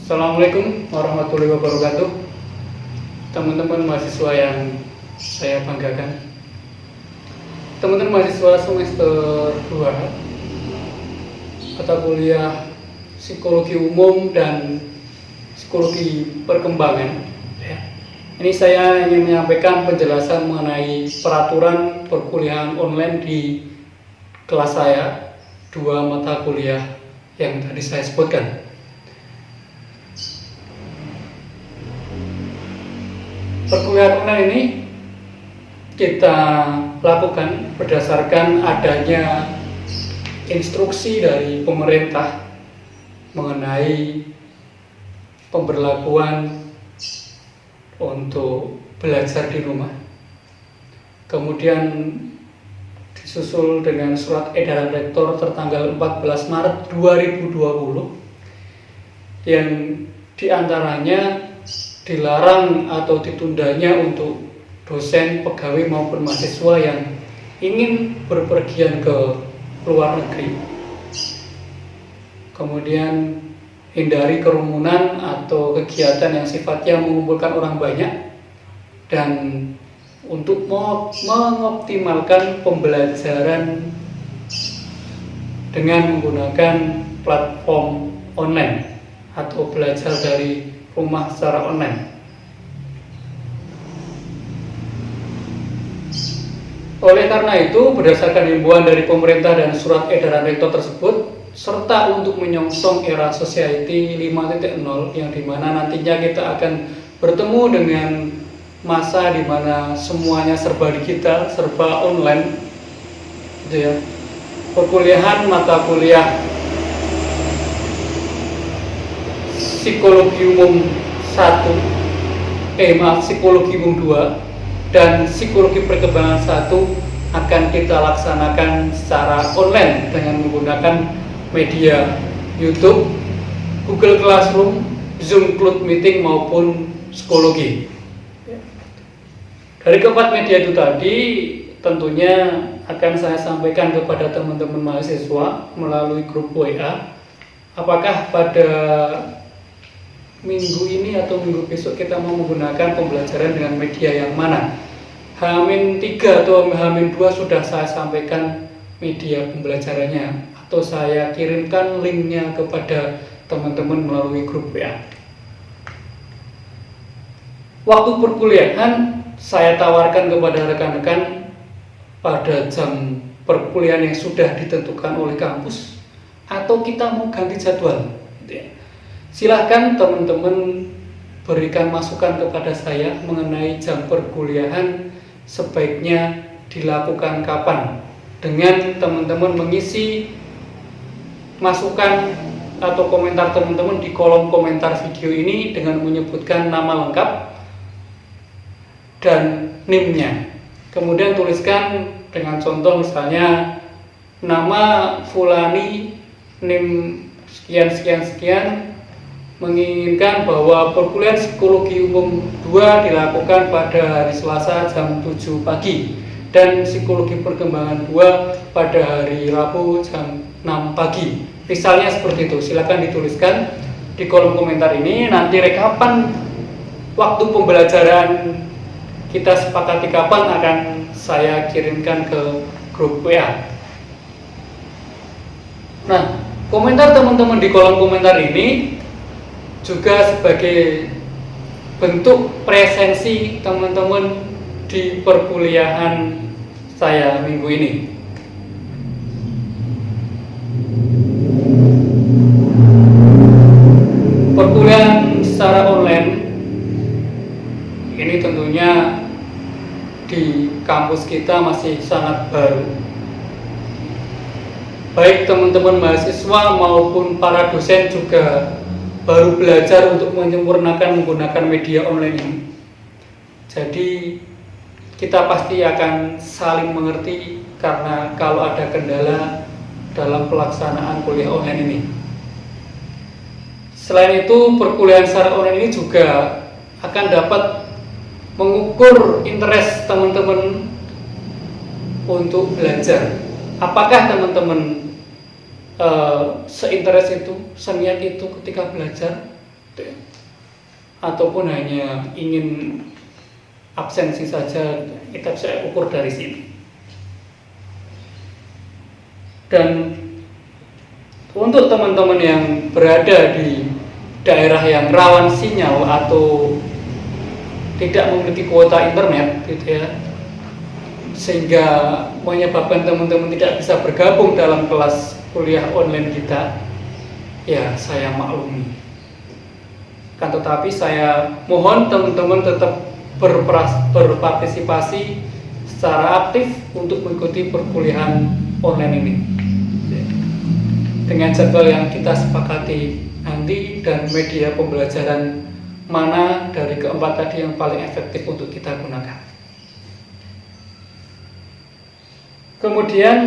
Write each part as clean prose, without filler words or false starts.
Assalamualaikum warahmatullahi wabarakatuh. Teman-teman mahasiswa yang saya banggakan, teman-teman mahasiswa semester 2 mata kuliah psikologi umum dan psikologi perkembangan ya. Ini saya ingin menyampaikan penjelasan mengenai peraturan perkuliahan online di kelas saya, 2 mata kuliah yang tadi saya sebutkan. Perkuliahan online ini kita lakukan berdasarkan adanya instruksi dari pemerintah mengenai pemberlakuan untuk belajar di rumah. Kemudian disusul dengan surat edaran rektor tertanggal 14 Maret 2020 yang diantaranya dilarang atau ditundanya untuk dosen, pegawai maupun mahasiswa yang ingin berpergian ke luar negeri. Kemudian hindari kerumunan atau kegiatan yang sifatnya mengumpulkan orang banyak, dan untuk mengoptimalkan pembelajaran dengan menggunakan platform online atau belajar dari rumah secara online. Oleh karena itu, berdasarkan himbauan dari pemerintah dan surat edaran rektor tersebut, serta untuk menyongsong era society 5.0 yang dimana nantinya kita akan bertemu dengan masa dimana semuanya serba digital, serba online, gitu ya. Perkuliahan mata kuliah psikologi umum 1, psikologi umum 2 dan psikologi perkembangan 1 akan kita laksanakan secara online dengan menggunakan media YouTube, Google Classroom, Zoom Cloud Meeting maupun psikologi. Dari keempat media itu tadi tentunya akan saya sampaikan kepada teman-teman mahasiswa melalui grup WA. Apakah pada minggu ini atau minggu besok kita mau menggunakan pembelajaran dengan media yang mana? H-3 atau H-2 sudah saya sampaikan media pembelajarannya, atau saya kirimkan linknya kepada teman-teman melalui grup WA. Waktu perkuliahan saya tawarkan kepada rekan-rekan pada jam perkuliahan yang sudah ditentukan oleh kampus, atau kita mau ganti jadwal. Silahkan teman-teman berikan masukan kepada saya mengenai jam perkuliahan sebaiknya dilakukan kapan, dengan teman-teman mengisi masukan atau komentar teman-teman di kolom komentar video ini dengan menyebutkan nama lengkap dan NIM-nya. Kemudian tuliskan dengan contoh misalnya nama Fulani, NIM sekian menginginkan bahwa perkuliahan psikologi umum 2 dilakukan pada hari Selasa jam 7 pagi dan psikologi perkembangan 2 pada hari Rabu jam 6 pagi. Misalnya seperti itu. Silakan dituliskan di kolom komentar ini. Nanti rekapan waktu pembelajaran kita sepakati kapan akan saya kirimkan ke grup WA. Nah, komentar teman-teman di kolom komentar ini juga sebagai bentuk presensi teman-teman di perkuliahan saya minggu ini. Perkuliahan secara online ini tentunya di kampus kita masih sangat baru. Baik teman-teman mahasiswa maupun para dosen juga baru belajar untuk menyempurnakan menggunakan media online ini. Jadi kita pasti akan saling mengerti karena kalau ada kendala dalam pelaksanaan kuliah online ini. Selain itu, perkuliahan secara online ini juga akan dapat mengukur interest teman-teman untuk belajar. Apakah teman-teman seinteres itu, seniat itu ketika belajar? ataupun hanya ingin absensi saja, kita bisa ukur dari sini. Dan untuk teman-teman yang berada di daerah yang rawan sinyal atau tidak memiliki kuota internet gitu ya, sehingga menyebabkan teman-teman tidak bisa bergabung dalam kelas kuliah online kita, ya saya maklumi. Kan tetapi saya mohon teman-teman tetap berpartisipasi secara aktif untuk mengikuti perkuliahan online ini dengan jadwal yang kita sepakati nanti dan media pembelajaran mana dari keempat tadi yang paling efektif untuk kita gunakan. Kemudian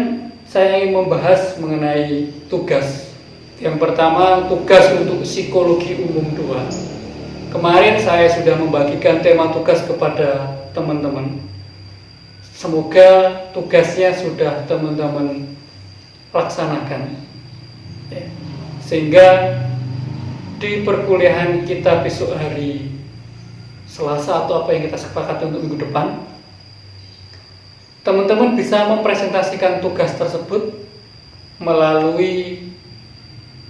saya ingin membahas mengenai tugas. Yang pertama, tugas untuk psikologi umum 2. Kemarin saya sudah membagikan tema tugas kepada teman-teman. Semoga tugasnya sudah teman-teman laksanakan, sehingga di perkuliahan kita besok hari Selasa atau apa yang kita sepakati untuk minggu depan, teman-teman bisa mempresentasikan tugas tersebut melalui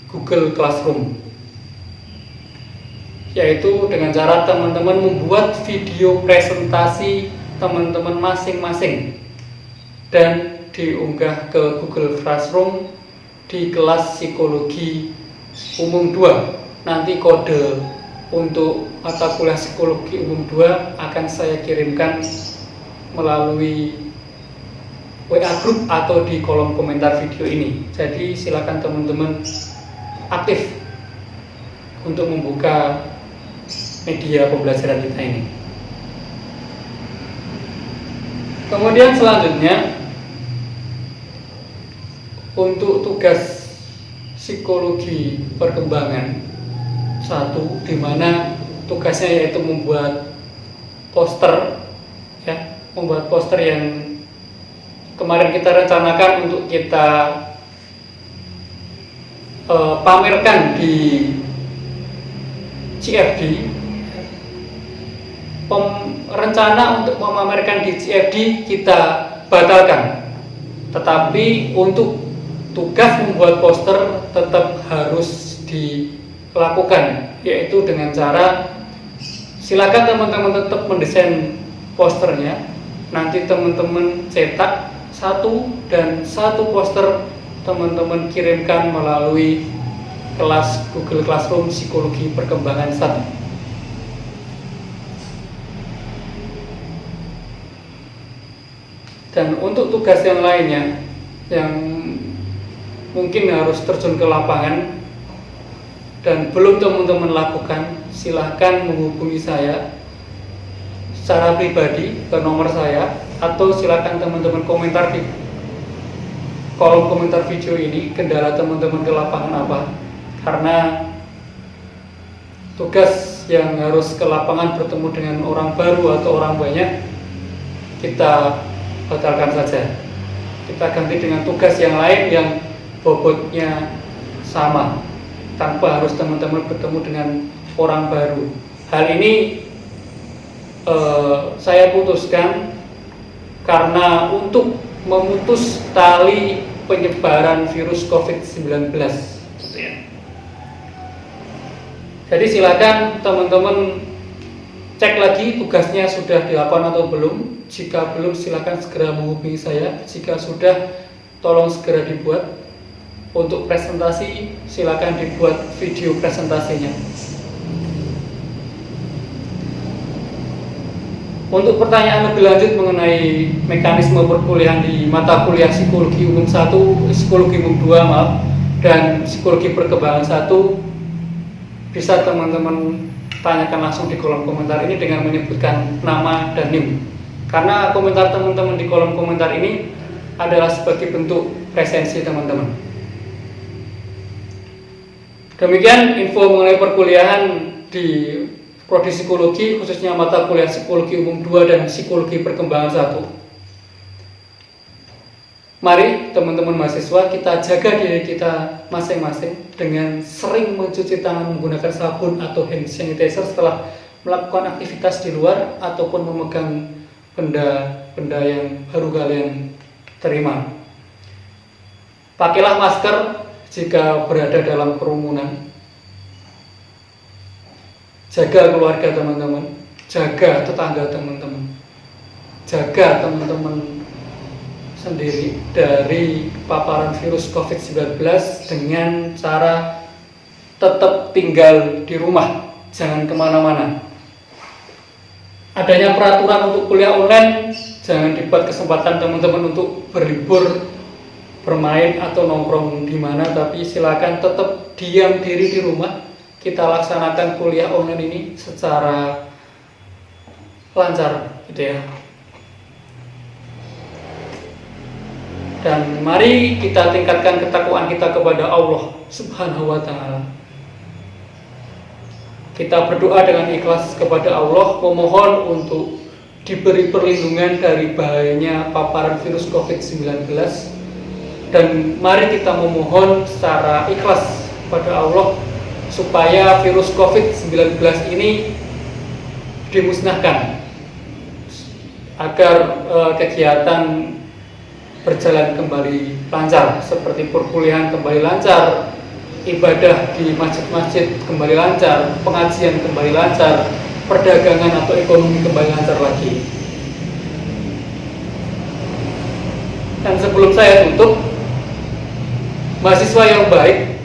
Google Classroom, yaitu dengan cara teman-teman membuat video presentasi teman-teman masing-masing dan diunggah ke Google Classroom di kelas psikologi umum 2. Nanti kode untuk mata kuliah psikologi umum 2 akan saya kirimkan melalui WA group atau di kolom komentar video ini. Jadi silakan teman-teman aktif untuk membuka media pembelajaran kita ini. Kemudian selanjutnya untuk tugas psikologi perkembangan 1, di mana tugasnya yaitu membuat poster, ya, membuat poster yang kemarin kita rencanakan untuk kita pamerkan di CFD. Rencana untuk memamerkan di CFD kita batalkan, tetapi untuk tugas membuat poster tetap harus dilakukan, yaitu dengan cara silakan teman-teman tetap mendesain posternya. Nanti teman-teman cetak 1 dan 1 poster teman-teman kirimkan melalui kelas Google Classroom Psikologi Perkembangan 1. Dan untuk tugas yang lainnya yang mungkin harus terjun ke lapangan dan belum teman-teman lakukan, silahkan menghubungi saya secara pribadi ke nomor saya, atau silahkan teman-teman komentar di kolom komentar video ini kendala teman-teman ke lapangan apa. Karena tugas yang harus ke lapangan bertemu dengan orang baru atau orang banyak, kita batalkan saja. Kita ganti dengan tugas yang lain yang bobotnya sama, tanpa harus teman-teman bertemu dengan orang baru. Hal ini saya putuskan karena untuk memutus tali penyebaran virus COVID-19. Jadi silakan teman-teman cek lagi tugasnya sudah dilakukan atau belum. Jika belum, silakan segera menghubungi saya. Jika sudah, tolong segera dibuat. Untuk presentasi, silakan dibuat video presentasinya. Untuk pertanyaan lebih lanjut mengenai mekanisme perkuliahan di mata kuliah Psikologi Umum 1, Psikologi Umum 2, dan Psikologi Perkembangan 1, bisa teman-teman tanyakan langsung di kolom komentar ini dengan menyebutkan nama dan NIM. Karena komentar teman-teman di kolom komentar ini adalah sebagai bentuk presensi teman-teman. Demikian info mengenai perkuliahan di Prodi Psikologi, khususnya mata kuliah Psikologi Umum 2 dan Psikologi Perkembangan 1. Mari teman-teman mahasiswa kita jaga diri kita masing-masing dengan sering mencuci tangan menggunakan sabun atau hand sanitizer setelah melakukan aktivitas di luar ataupun memegang benda-benda yang baru kalian terima. Pakailah masker jika berada dalam kerumunan. Jaga keluarga teman-teman, jaga tetangga teman-teman, jaga teman-teman sendiri dari paparan virus COVID-19 dengan cara tetap tinggal di rumah, jangan kemana-mana. Adanya peraturan untuk kuliah online, jangan dibuat kesempatan teman-teman untuk berlibur, bermain atau nongkrong di mana, tapi silakan tetap diam diri di rumah. Kita laksanakan kuliah online ini secara lancar, gitu ya. Dan mari kita tingkatkan ketakwaan kita kepada Allah Subhanahu wa Ta'ala. Kita berdoa dengan ikhlas kepada Allah, memohon untuk diberi perlindungan dari bahayanya paparan virus COVID-19. Dan mari kita memohon secara ikhlas kepada Allah supaya virus COVID-19 ini dimusnahkan, agar kegiatan berjalan kembali lancar, seperti perkuliahan kembali lancar, ibadah di masjid-masjid kembali lancar, pengajian kembali lancar, perdagangan atau ekonomi kembali lancar lagi. Dan sebelum saya tutup, mahasiswa yang baik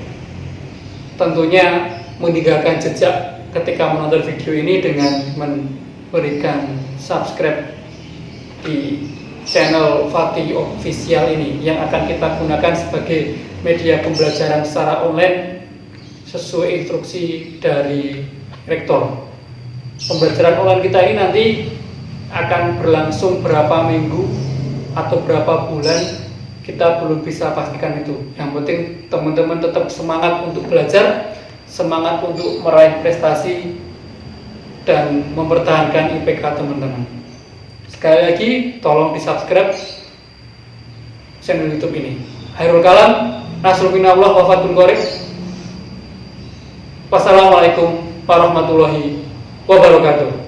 tentunya meninggalkan jejak ketika menonton video ini dengan memberikan subscribe di channel Fatih Official ini yang akan kita gunakan sebagai media pembelajaran secara online sesuai instruksi dari rektor. Pembelajaran online kita ini nanti akan berlangsung berapa minggu atau berapa bulan, kita belum bisa pastikan itu. Yang penting teman-teman tetap semangat untuk belajar, semangat untuk meraih prestasi dan mempertahankan IPK teman-teman. Sekali lagi, tolong di-subscribe channel YouTube ini. Khairul kalam, nasrul minallah wa fathun qarib. Wassalamualaikum warahmatullahi wabarakatuh.